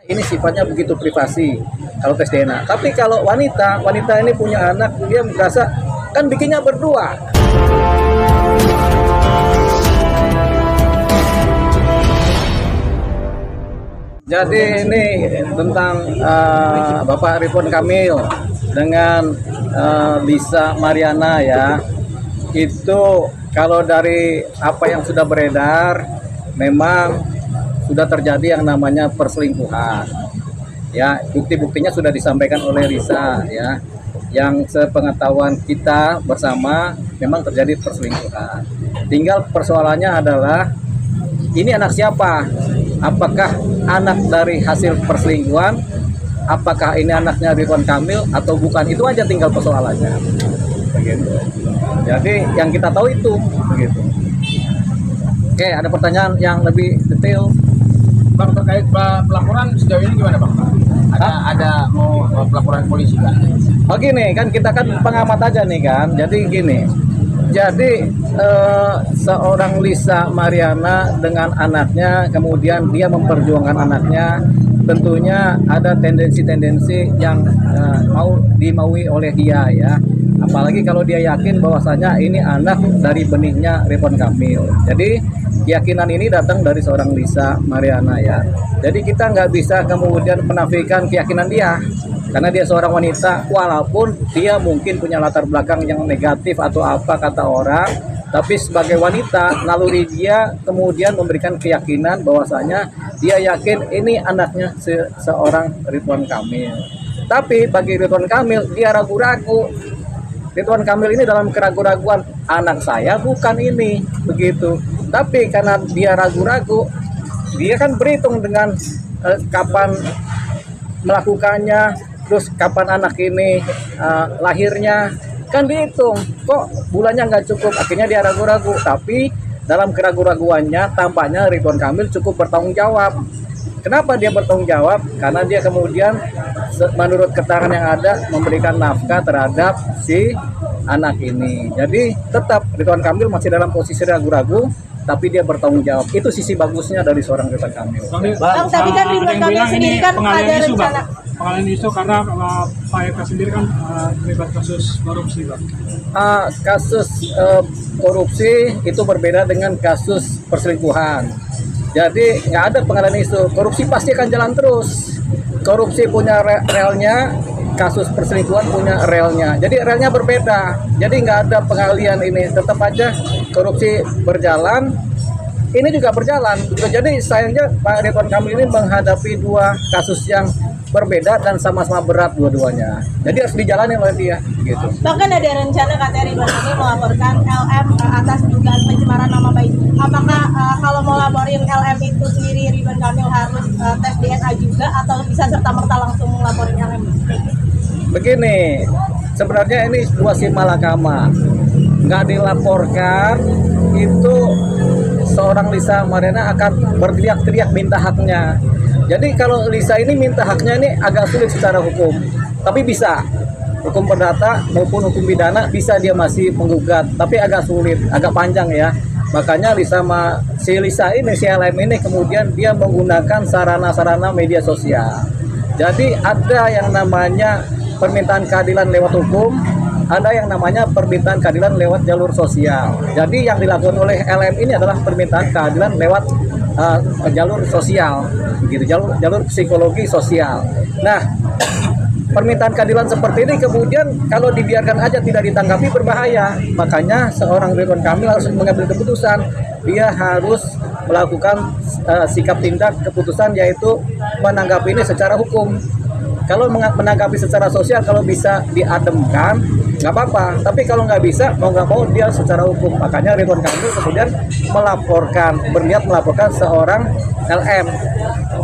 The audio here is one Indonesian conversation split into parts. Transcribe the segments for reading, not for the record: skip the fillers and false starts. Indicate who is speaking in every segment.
Speaker 1: Ini sifatnya begitu privasi kalau tes DNA. Tapi kalau wanita ini punya anak, dia merasa kan bikinnya berdua. Jadi ini tentang Bapak Ridwan Kamil dengan Lisa Mariana ya. Itu kalau dari apa yang sudah beredar, memang sudah terjadi yang namanya perselingkuhan. Ya, bukti-buktinya sudah disampaikan oleh Lisa ya. Yang sepengetahuan kita bersama memang terjadi perselingkuhan. Tinggal persoalannya adalah ini anak siapa? Apakah anak dari hasil perselingkuhan? Apakah ini anaknya Ridwan Kamil atau bukan? Itu aja tinggal persoalannya. Begitu. Jadi yang kita tahu itu begitu. Oke, ada pertanyaan yang lebih detail.
Speaker 2: Bang, terkait pelaporan sejauh ini gimana Bang? Ada mau pelaporan polisi kan?
Speaker 1: Oh gini, kan kita kan pengamat aja nih kan. Jadi gini, seorang Lisa Mariana dengan anaknya, kemudian dia memperjuangkan anaknya, tentunya ada tendensi-tendensi yang mau dimaui oleh dia ya. Apalagi kalau dia yakin bahwasanya ini anak dari benihnya Ridwan Kamil. Jadi keyakinan ini datang dari seorang Lisa Mariana ya. Jadi kita nggak bisa kemudian menafikan keyakinan dia, karena dia seorang wanita, walaupun dia mungkin punya latar belakang yang negatif atau apa kata orang, tapi sebagai wanita naluri dia kemudian memberikan keyakinan bahwasanya dia yakin ini anaknya seorang Ridwan Kamil. Tapi bagi Ridwan Kamil dia ragu-ragu. Ridwan Kamil ini dalam keraguan-raguan, anak saya bukan ini, begitu. Tapi karena dia ragu-ragu, dia kan berhitung dengan kapan melakukannya, terus kapan anak ini lahirnya, kan dihitung. Kok bulannya nggak cukup, akhirnya dia ragu-ragu. Tapi dalam keraguan-raguannya tampaknya Ridwan Kamil cukup bertanggung jawab. Kenapa dia bertanggung jawab? Karena dia kemudian menurut keterangan yang ada memberikan nafkah terhadap si anak ini. Jadi tetap Ridwan Kamil masih dalam posisi ragu-ragu, tapi dia bertanggung jawab. Itu sisi bagusnya dari seorang Ridwan Kamil.
Speaker 3: Bang, tapi kan Ridwan Kamil sendiri kan ada rencana.
Speaker 4: Pengalian isu karena Pak Eka sendiri kan terlibat kasus korupsi, Bang.
Speaker 1: Kasus korupsi itu berbeda dengan kasus perselingkuhan. Jadi nggak ada pengalian isu. Korupsi pasti akan jalan terus. Korupsi punya relnya, kasus perselingkuhan punya relnya. Jadi relnya berbeda. Jadi nggak ada pengalian ini. Tetap aja korupsi berjalan. Ini juga berjalan. Jadi sayangnya Pak Ridwan Kamil ini menghadapi dua kasus yang berbeda dan sama-sama berat dua-duanya. Jadi harus dijalani oleh dia, gitu.
Speaker 3: Bahkan ada rencana katanya Ridwan Kamil melaporkan LM atas dugaan pencemaran nama baik. Apakah kalau mau laporin LM itu sendiri Ridwan Kamil harus tes DNA juga atau bisa serta-merta langsung melaporin LM?
Speaker 1: Begini, sebenarnya ini sebuah simalakama. Nggak dilaporkan, itu seorang Lisa Mariana akan berteriak-teriak minta haknya. Jadi kalau Lisa ini minta haknya ini agak sulit secara hukum, tapi bisa. Hukum perdata maupun hukum pidana bisa dia masih menggugat, tapi agak sulit, agak panjang ya. Makanya si LM ini kemudian dia menggunakan sarana-sarana media sosial. Jadi ada yang namanya permintaan keadilan lewat hukum, ada yang namanya permintaan keadilan lewat jalur sosial. Jadi yang dilakukan oleh LM ini adalah permintaan keadilan lewat jalur sosial, gitu, jalur psikologi sosial. Nah, permintaan keadilan seperti ini kemudian kalau dibiarkan aja tidak ditanggapi berbahaya. Makanya seorang Ridwan Kamil harus mengambil keputusan. Dia harus melakukan sikap tindak keputusan, yaitu menanggapi ini secara hukum. Kalau menanggapi secara sosial, kalau bisa diademkan, nggak apa-apa. Tapi kalau nggak bisa, mau nggak mau dia secara hukum. Makanya Ridwan Kamil kemudian berniat melaporkan seorang LM.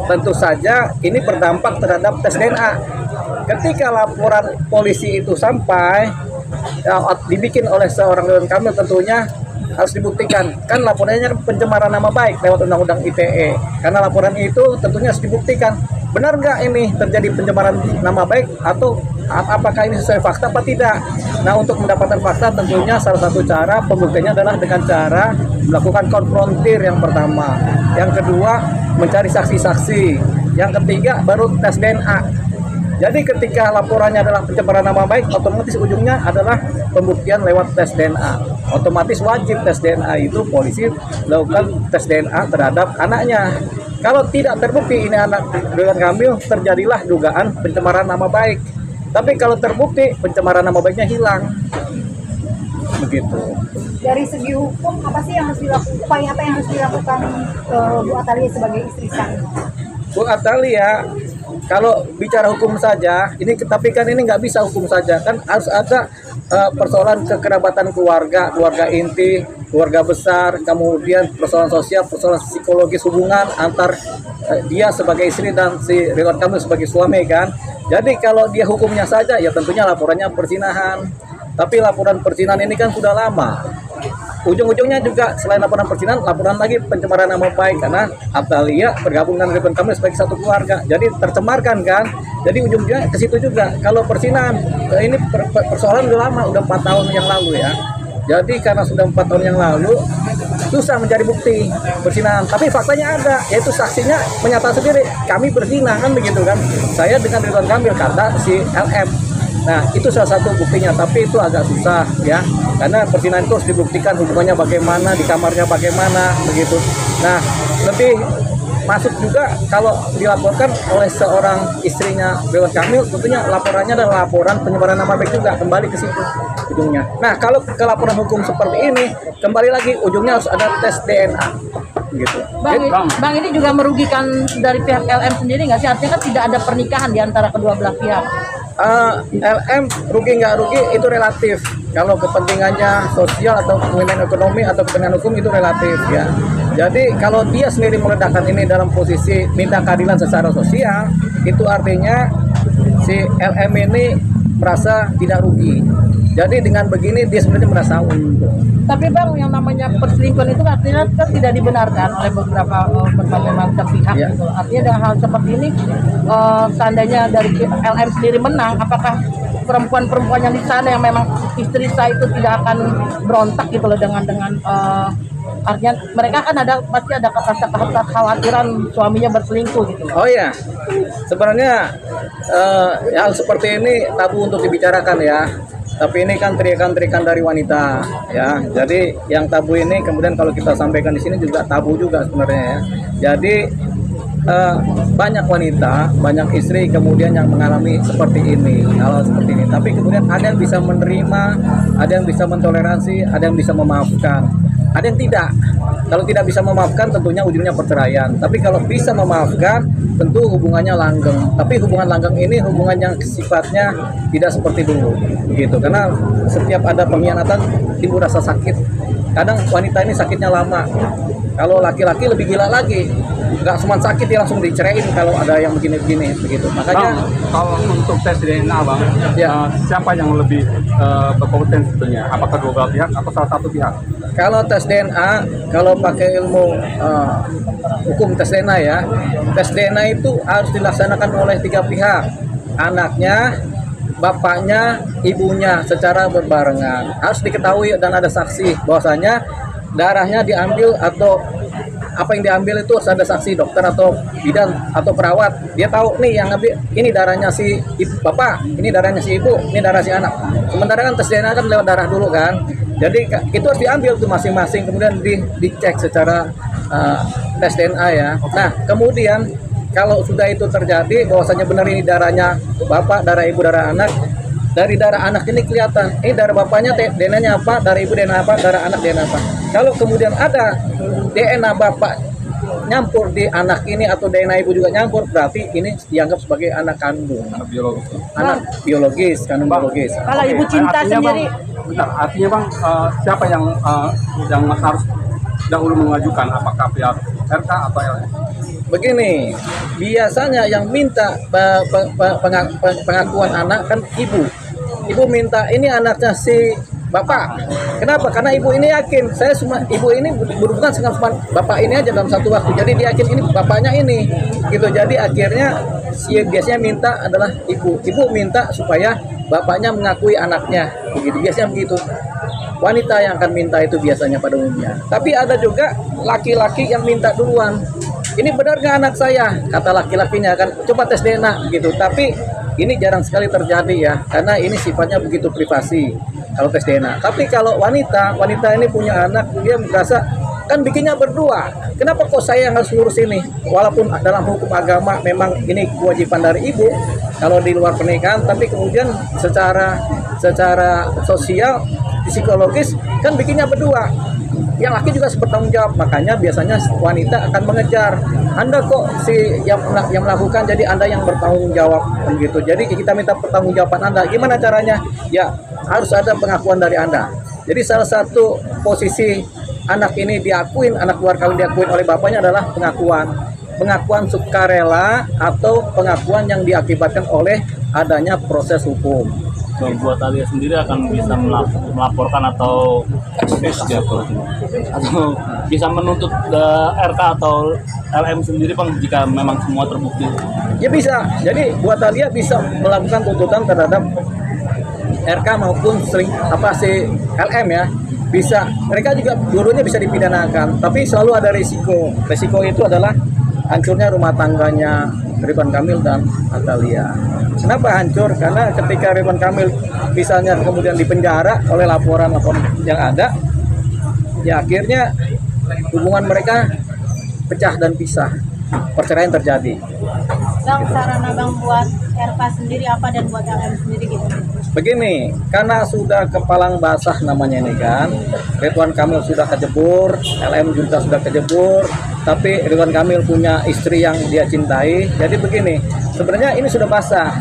Speaker 1: Tentu saja ini berdampak terhadap tes DNA. Ketika laporan polisi itu sampai, dibikin oleh seorang Ridwan Kamil, tentunya harus dibuktikan. Kan laporannya pencemaran nama baik lewat Undang-Undang ITE. Karena laporan itu tentunya harus dibuktikan. Benar nggak ini terjadi pencemaran nama baik atau apakah ini sesuai fakta apa tidak? Nah, untuk mendapatkan fakta tentunya salah satu cara pembuktiannya adalah dengan cara melakukan konfrontir yang pertama. Yang kedua, mencari saksi-saksi. yang ketiga baru tes DNA. Jadi ketika laporannya adalah pencemaran nama baik, otomatis ujungnya adalah pembuktian lewat tes DNA. Otomatis wajib tes DNA itu polisi lakukan tes DNA terhadap anaknya. Kalau tidak terbukti ini anak Ridwan Kamil, terjadilah dugaan pencemaran nama baik. Tapi kalau terbukti pencemaran nama baiknya hilang. Begitu.
Speaker 5: Dari segi hukum apa sih yang harus dilakukan, upaya apa yang harus dilakukan Bu Atalia sebagai istri sah?
Speaker 1: Bu Atalia, kalau bicara hukum saja, ini tapi kan ini nggak bisa hukum saja, kan harus ada persoalan kekerabatan keluarga, keluarga inti, keluarga besar, kemudian persoalan sosial, persoalan psikologis hubungan antar dia sebagai istri dan si Ridwan Kamil sebagai suami kan. Jadi kalau dia hukumnya saja, ya tentunya laporannya perzinahan. Tapi laporan perzinahan ini kan sudah lama. Ujung-ujungnya juga selain laporan perzinahan, laporan lagi pencemaran nama baik karena Atalia bergabung dengan Ridwan Kamil sebagai satu keluarga. Jadi tercemarkan kan. Jadi ujung-ujungnya ke situ juga. Kalau perzinahan ini persoalan udah lama, udah 4 tahun yang lalu ya. Jadi karena sudah 4 tahun yang lalu susah mencari bukti perzinahan. Tapi faktanya ada, yaitu saksinya menyatakan sendiri kami berzina kan begitu kan. Saya dengan Ridwan Kamil kata si LM. Nah, itu salah satu buktinya, tapi itu agak susah ya. Karena perzinahan itu harus dibuktikan hubungannya bagaimana, di kamarnya bagaimana, begitu. Nah, lebih masuk juga kalau dilaporkan oleh seorang istrinya Ridwan Kamil, tentunya laporannya adalah laporan penyebaran nama baik juga, kembali ke situ ujungnya. Nah, kalau ke laporan hukum seperti ini, kembali lagi ujungnya harus ada tes DNA. Gitu.
Speaker 6: Bang, ini juga merugikan dari pihak LM sendiri nggak sih? Artinya kan tidak ada pernikahan di antara kedua belah pihak.
Speaker 1: LM rugi nggak rugi itu relatif. Kalau kepentingannya sosial atau kepentingan ekonomi atau kepentingan hukum itu relatif ya. Jadi kalau dia sendiri meledakkan ini dalam posisi minta keadilan secara sosial, itu artinya si LM ini merasa tidak rugi. Jadi dengan begini dia sebenarnya merasa untung.
Speaker 6: Tapi Bang, yang namanya perselingkuhan itu artinya kan tidak dibenarkan oleh beberapa berbagai macam pihak
Speaker 1: Ya.
Speaker 6: gitu. Artinya dengan hal seperti ini, seandainya dari LM sendiri menang, apakah perempuan-perempuan yang di sana yang memang istri saya itu tidak akan berontak gitu loh dengan artinya mereka kan pasti ada rasa kekhawatiran suaminya berselingkuh gitu loh.
Speaker 1: Oh ya, sebenarnya hal seperti ini tabu untuk dibicarakan ya. Tapi ini kan teriakan-teriakan dari wanita ya. Jadi yang tabu ini kemudian kalau kita sampaikan di sini juga tabu juga sebenarnya ya. Jadi banyak wanita, banyak istri kemudian yang mengalami seperti ini, hal seperti ini. Tapi kemudian ada yang bisa menerima, ada yang bisa mentoleransi, ada yang bisa memaafkan, ada yang tidak. Kalau tidak bisa memaafkan tentunya ujungnya perceraian. Tapi kalau bisa memaafkan tentu hubungannya langgeng. Tapi hubungan langgeng ini hubungan yang sifatnya tidak seperti dulu gitu. Karena setiap ada pengkhianatan timbul rasa sakit. Kadang wanita ini sakitnya lama. Kalau laki-laki lebih gila lagi. Nggak cuma sakit dia langsung diceraiin kalau ada yang begini-begini begitu. Makanya
Speaker 4: Kalau untuk tes DNA Bang,
Speaker 1: Ya.
Speaker 4: siapa yang lebih berkompeten sebetulnya? Apakah kedua belah pihak atau salah satu pihak?
Speaker 1: kalau tes DNA, kalau pakai ilmu hukum tes DNA ya, tes DNA itu harus dilaksanakan oleh 3 pihak, anaknya, bapaknya, ibunya secara berbarengan. Harus diketahui dan ada saksi bahwasanya darahnya diambil atau apa yang diambil itu harus ada saksi dokter atau bidan atau perawat. Dia tahu nih yang ngambil ini darahnya si bapak, ini darahnya si ibu, ini darah si anak. Sementara kan tes DNA kan lewat darah dulu kan. Jadi itu harus diambil tuh masing-masing kemudian dicek secara tes DNA ya. Nah kemudian kalau sudah itu terjadi bahwasanya benar ini darahnya bapak, darah ibu, darah anak. Dari darah anak ini kelihatan, ini darah bapaknya DNA-nya apa, darah ibu DNA apa, darah anak DNA apa. Kalau kemudian ada DNA bapak nyampur di anak ini atau DNA ibu juga nyampur, berarti ini dianggap sebagai anak kandung, anak biologis, kandung biologis.
Speaker 6: Kalau Ibu Cinta
Speaker 4: Artinya,
Speaker 6: sendiri,
Speaker 4: Bang, bentar, artinya Bang, siapa yang harus dahulu mengajukan? Apakah pihak RK atau LM?
Speaker 1: Begini, biasanya yang minta pengakuan anak kan ibu. Ibu minta ini anaknya si bapak. Kenapa? Karena ibu ini yakin ibu ini berhubungan dengan bapak ini aja dalam satu waktu. Jadi dia yakin ini bapaknya ini. Gitu. Jadi akhirnya biasanya minta adalah ibu. Ibu minta supaya bapaknya mengakui anaknya. Begitu. Biasanya begitu. Wanita yang akan minta itu biasanya pada umumnya. Tapi ada juga laki-laki yang minta duluan. ini benar nggak anak saya, kata laki-lakinya kan, coba tes DNA gitu. Tapi ini jarang sekali terjadi ya, karena ini sifatnya begitu privasi kalau tes DNA. Tapi kalau wanita ini punya anak, dia merasa kan bikinnya berdua, kenapa kok saya yang harus ngurus ini? Walaupun dalam hukum agama memang ini kewajiban dari ibu kalau di luar pernikahan, tapi kemudian secara sosial, psikologis kan bikinnya berdua. Yang laki juga bertanggung jawab, makanya biasanya wanita akan mengejar, Anda kok si yang melakukan, jadi Anda yang bertanggung jawab begitu. Jadi kita minta pertanggungjawaban Anda. Gimana caranya? Ya harus ada pengakuan dari Anda. Jadi salah satu posisi anak ini diakuin, anak luar kawin diakuin oleh bapaknya adalah pengakuan sukarela atau pengakuan yang diakibatkan oleh adanya proses hukum.
Speaker 7: Buat Alia sendiri akan bisa melaporkan atau bisa menuntut RK atau LM sendiri Bang jika memang semua terbukti?
Speaker 1: Ya bisa. Jadi buat Alia bisa melakukan tuntutan terhadap RK maupun si LM ya. Bisa, mereka juga dulunya bisa dipidanakan, tapi selalu ada risiko. Risiko itu adalah hancurnya rumah tangganya Ridwan Kamil dan Atalia. Kenapa hancur? Karena ketika Ridwan Kamil misalnya kemudian dipenjara oleh laporan yang ada, ya akhirnya hubungan mereka pecah dan pisah, perceraian terjadi.
Speaker 3: Bang, saran abang buat RK sendiri apa dan buat LM sendiri gitu?
Speaker 1: Begini, karena sudah kepalang basah namanya ini kan, Ridwan Kamil sudah kejebur, LM juga sudah kejebur, tapi Ridwan Kamil punya istri yang dia cintai. Jadi begini, sebenarnya ini sudah basah.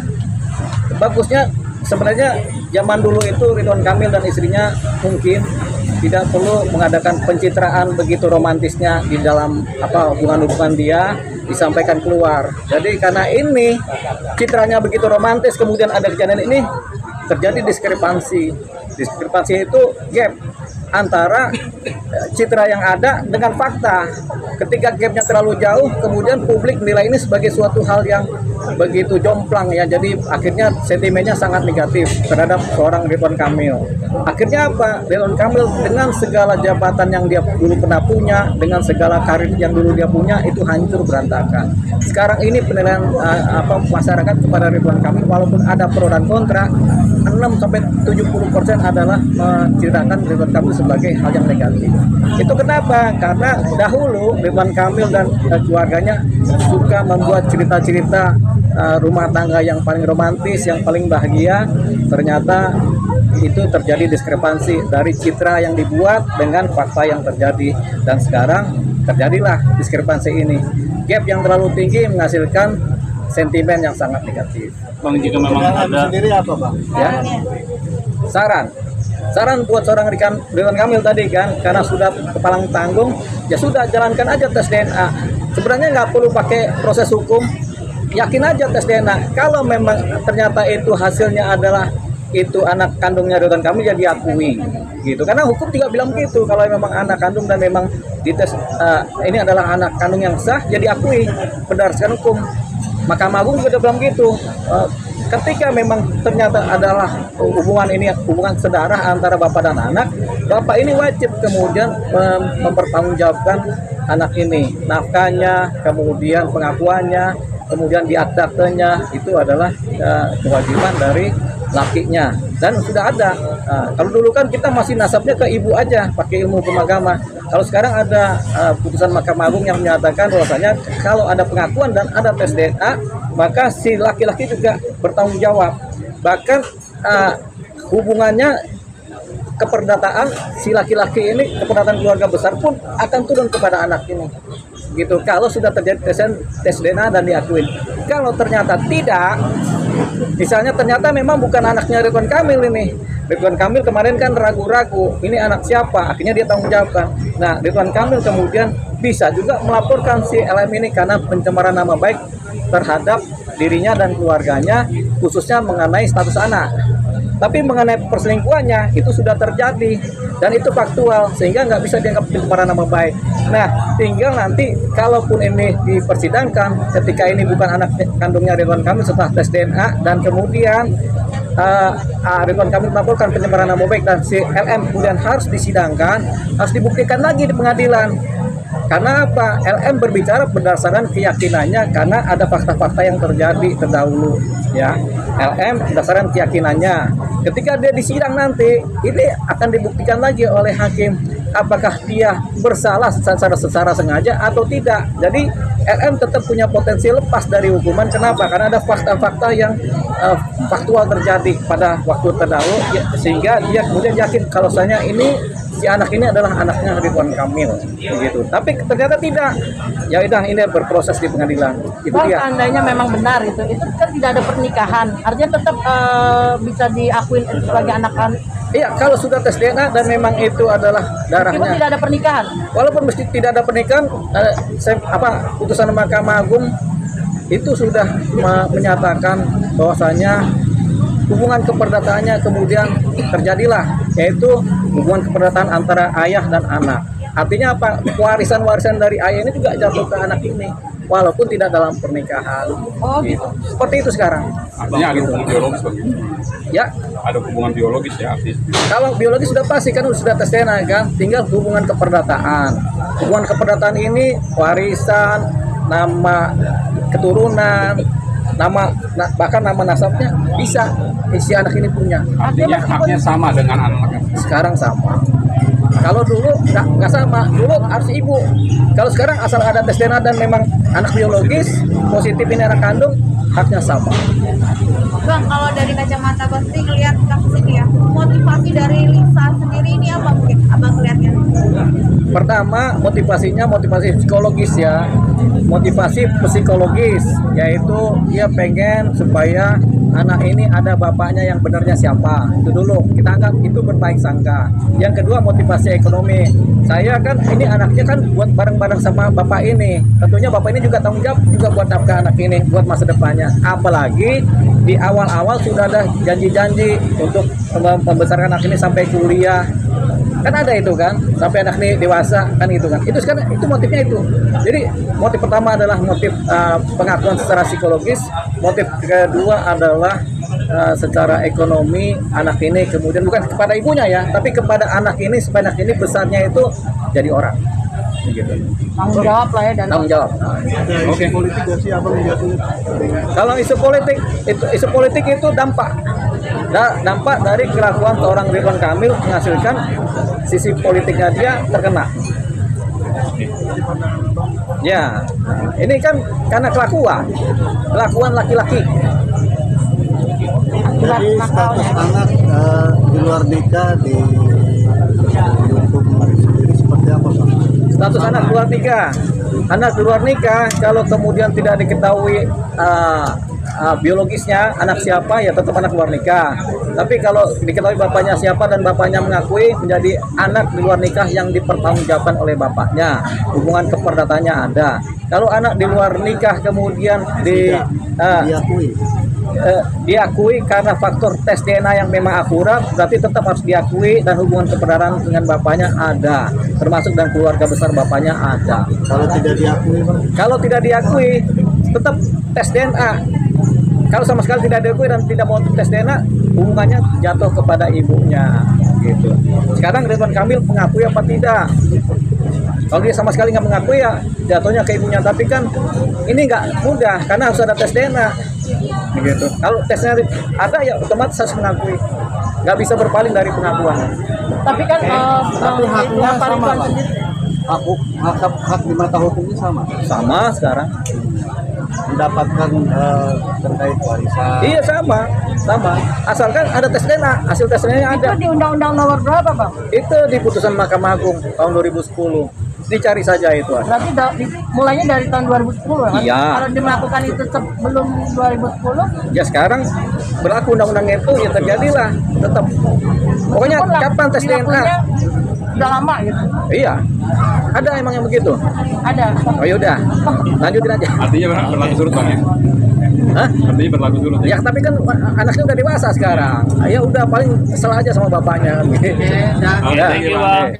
Speaker 1: Bagusnya sebenarnya zaman dulu itu Ridwan Kamil dan istrinya mungkin tidak perlu mengadakan pencitraan begitu romantisnya di dalam hubungan dia disampaikan keluar. Jadi karena ini citranya begitu romantis, kemudian ada kejadian ini, terjadi diskrepansi. Diskrepansi itu gap antara citra yang ada dengan fakta. Ketika gapnya terlalu jauh, kemudian publik menilai ini sebagai suatu hal yang begitu jomplang ya. Jadi akhirnya sentimennya sangat negatif terhadap seorang Ridwan Kamil. Akhirnya apa? Ridwan Kamil dengan segala jabatan yang dia dulu pernah punya, dengan segala karir yang dulu dia punya, itu hancur berantakan. Sekarang ini penilaian masyarakat kepada Ridwan Kamil, walaupun ada pro dan kontra, 6-70% adalah menceritakan Ridwan Kamil sebagai hal yang negatif. Itu kenapa? Karena dahulu Ridwan Kamil dan keluarganya suka membuat cerita-cerita rumah tangga yang paling romantis, yang paling bahagia. Ternyata itu terjadi diskrepansi dari citra yang dibuat dengan fakta yang terjadi, dan sekarang terjadilah diskrepansi ini. Gap yang terlalu tinggi menghasilkan sentimen yang sangat negatif.
Speaker 7: Bang, jika memang ada
Speaker 2: sendiri apa Bang?
Speaker 1: Ya, saran buat seorang Ridwan Kamil tadi kan, karena sudah kepalang tanggung, ya sudah jalankan aja tes DNA. Sebenarnya nggak perlu pakai proses hukum, yakin aja tes DNA. Kalau memang ternyata itu hasilnya adalah itu anak kandungnya Ridwan Kamil, ya diakui gitu. Karena hukum juga bilang begitu, kalau memang anak kandung dan memang dites ini adalah anak kandung yang sah, ya diakui berdasarkan hukum. Mahkamah Agung juga bilang gitu. Ketika memang ternyata adalah hubungan sedarah antara bapak dan anak, bapak ini wajib kemudian mempertanggungjawabkan anak ini, nafkahnya, kemudian pengakuannya, kemudian di aktenya, itu adalah kewajiban dari lakinya, dan sudah ada. Kalau dulu kan kita masih nasabnya ke ibu aja pakai ilmu hukum agama. Kalau sekarang ada putusan Mahkamah Agung yang menyatakan bahwasanya kalau ada pengakuan dan ada tes DNA, maka si laki-laki juga bertanggung jawab. Bahkan hubungannya keperdataan si laki-laki ini, keperdataan keluarga besar pun akan turun kepada anak ini. Gitu. Kalau sudah terjadi tes DNA dan diakuin. Kalau ternyata tidak, misalnya ternyata memang bukan anaknya Ridwan Kamil ini. Ridwan Kamil kemarin kan ragu-ragu, ini anak siapa? Akhirnya dia tanggung jawabkan. Nah, Ridwan Kamil kemudian bisa juga melaporkan si LM ini karena pencemaran nama baik terhadap dirinya dan keluarganya, khususnya mengenai status anak. Tapi mengenai perselingkuhannya itu sudah terjadi dan itu faktual, sehingga nggak bisa dianggap pencemaran nama baik. Nah, tinggal nanti kalaupun ini dipersidangkan, ketika ini bukan anak kandungnya Ridwan Kamil setelah tes DNA dan kemudian Ridwan Kamil melaporkan pencemaran nama baik dan si LM kemudian harus disidangkan, harus dibuktikan lagi di pengadilan. Karena apa? LM berbicara berdasarkan keyakinannya karena ada fakta-fakta yang terjadi terdahulu ya. LM berdasarkan keyakinannya. Ketika dia disidang nanti, ini akan dibuktikan lagi oleh hakim apakah dia bersalah secara sengaja atau tidak. Jadi LM tetap punya potensi lepas dari hukuman. Kenapa? Karena ada fakta-fakta yang faktual terjadi pada waktu terdahulu ya, sehingga dia kemudian yakin kalau misalnya ini si anak ini adalah anaknya Ridwan Kamil begitu. Tapi ternyata tidak. Ya udah, ini berproses di pengadilan. Itu
Speaker 6: Bang,
Speaker 1: dia.
Speaker 6: seandainya memang benar itu kan tidak ada pernikahan, artinya tetap bisa diakui sebagai anak-anak.
Speaker 1: Iya, kalau sudah tes DNA dan memang itu adalah
Speaker 6: Meskipun
Speaker 1: darahnya.
Speaker 6: tidak ada pernikahan.
Speaker 1: Walaupun mesti tidak ada pernikahan, putusan Mahkamah Agung itu sudah menyatakan bahwasanya hubungan keperdataannya kemudian terjadilah, yaitu hubungan keperdataan antara ayah dan anak. Artinya apa? Warisan-warisan dari ayah ini juga jatuh ke anak ini, walaupun tidak dalam pernikahan.
Speaker 6: Oh gitu.
Speaker 1: Seperti itu sekarang.
Speaker 4: Artinya ada hubungan biologis bang.
Speaker 1: Ya,
Speaker 4: Ada hubungan biologis ya artis.
Speaker 1: kalau biologis sudah pasti kan sudah tes DNA kan, tinggal hubungan keperdataan. Hubungan keperdataan ini warisan, nama keturunan, bahkan nama nasabnya bisa si anak ini punya.
Speaker 4: Artinya haknya sama dengan anaknya.
Speaker 1: Sekarang sama. Kalau dulu nggak sama, dulu harus ibu. Kalau sekarang asal ada tes DNA dan memang anak biologis positif ini anak kandung, haknya sama.
Speaker 3: Bang, kalau dari kacamata Bang Sri ngelihat kasus ini ya, motivasi dari Lisa sendiri ini apa mungkin Abang lihatnya?
Speaker 1: Pertama, motivasi psikologis ya. Motivasi psikologis, yaitu dia pengen supaya anak ini ada bapaknya yang benarnya siapa. Itu dulu, kita anggap itu berbaik sangka. Yang kedua, motivasi ekonomi. Saya kan, ini anaknya kan buat bareng-bareng sama bapak ini. Tentunya bapak ini juga tanggung jawab juga buat nafkah anak ini, buat masa depannya. Apalagi di awal-awal sudah ada janji-janji untuk membesarkan anak ini sampai kuliah. Kan ada itu kan, sampai anak ini dewasa kan itu kan. Itu sekarang itu motifnya itu. Jadi motif pertama adalah motif pengakuan secara psikologis, motif kedua adalah secara ekonomi anak ini, kemudian bukan kepada ibunya ya, tapi kepada anak ini supaya anak ini besarnya itu jadi orang. Begitu.
Speaker 6: Tanggung jawab lah ya dan
Speaker 1: Tanggung jawab.
Speaker 4: Oke.
Speaker 1: Kalau isu politik itu dampak dari kelakuan seorang Ridwan Kamil menghasilkan sisi politiknya dia terkena. Ya, ini kan karena kelakuan laki-laki.
Speaker 8: Jadi status anak di luar nikah di hukum sendiri seperti apa Pak?
Speaker 1: Status anak di luar nikah kalau kemudian tidak diketahui biologisnya anak siapa ya tetap anak luar nikah. Tapi kalau diketahui bapaknya siapa dan bapaknya mengakui menjadi anak di luar nikah yang dipertanggungjawabkan oleh bapaknya, hubungan keperdataannya ada. Kalau anak di luar nikah kemudian diakui karena faktor tes DNA yang memang akurat, berarti tetap harus diakui dan hubungan keperdataan dengan bapaknya ada, termasuk dan keluarga besar bapaknya ada.
Speaker 8: Kalau tidak diakui Pak?
Speaker 1: Kalau tidak diakui, tetap tes DNA. Kalau sama sekali tidak diakui dan tidak mau tes DNA, hubungannya jatuh kepada ibunya. Gitu. Sekarang Ridwan Kamil mengakui apa tidak? Kalau dia sama sekali nggak mengakui ya jatuhnya ke ibunya. Tapi kan ini nggak mudah karena harus ada tes DNA. Begitu. Kalau tesnya ada ya otomatis harus mengakui. Nggak bisa berpaling dari pengakuan.
Speaker 6: tapi kan
Speaker 8: Tapi haknya
Speaker 6: Pak
Speaker 8: sama
Speaker 6: Ridwan
Speaker 8: Pak.
Speaker 6: sendiri
Speaker 8: Hak di mata hukumnya sama.
Speaker 1: Sama sekarang.
Speaker 8: Mendapatkan terkait warisan.
Speaker 1: Iya sama. Asalkan ada tes DNA, hasil tes DNA
Speaker 6: itu
Speaker 1: ada.
Speaker 6: di Undang-Undang Nomor berapa Bang?
Speaker 1: Itu di putusan Mahkamah Agung tahun 2010. Dicari saja itu.
Speaker 6: Berarti mulainya dari tahun 2010 kan?
Speaker 1: Iya.
Speaker 6: Kalau dilakukan itu sebelum 2010,
Speaker 1: Ya sekarang berlaku undang-undang itu ya terjadilah tetap. Pokoknya
Speaker 6: meskipun
Speaker 1: kapan tes DNA?
Speaker 6: dilakunya udah lama gitu.
Speaker 1: Iya. Ada emang yang begitu.
Speaker 6: Ada.
Speaker 1: Oh yaudah, lanjutin aja.
Speaker 4: Artinya berlaku surut bang ya?
Speaker 1: Hah?
Speaker 4: Artinya berlaku surut ya?
Speaker 1: Ya tapi kan anaknya udah dewasa sekarang. Ya udah paling kesel aja sama bapaknya.
Speaker 7: Oke, thank you, Bang.